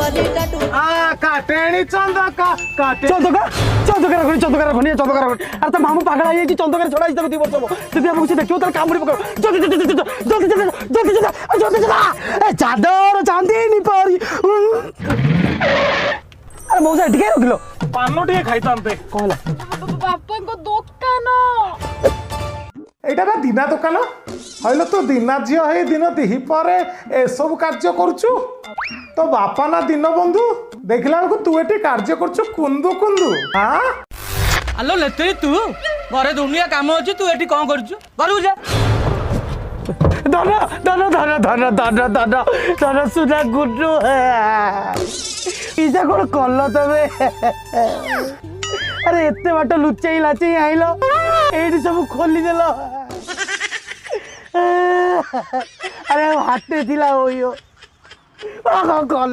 काटेणी चंदका काटे चंदकार खणी अरे तो मामू पागल आई चंदकार छड़ा दी वर्ष हम से देखियो तार कामुड़ी पकड़ जल्दी चादर चांदी परी अरे मौसा टिके रखिलो पान टिके खाइतांते कहला बापा को दुकान एटा बा दिना दुकान हइलो तो दिना झियो हे दिन दिही परे ए सब कार्य करछु तो बापा ना दिन बंधु देखला को तू एटी कार्य करछु कुंदु कुंदु हां हेलो लेते तू घरे दुनिया काम अछि तू एठी कोन करछु करू जा धन सुना गुड्डू इजा कोन कल्लो तबे अरे एते बाट लुचई लाचई आइलो एडी सब खोली देलो अरे हाथे थिला होइयो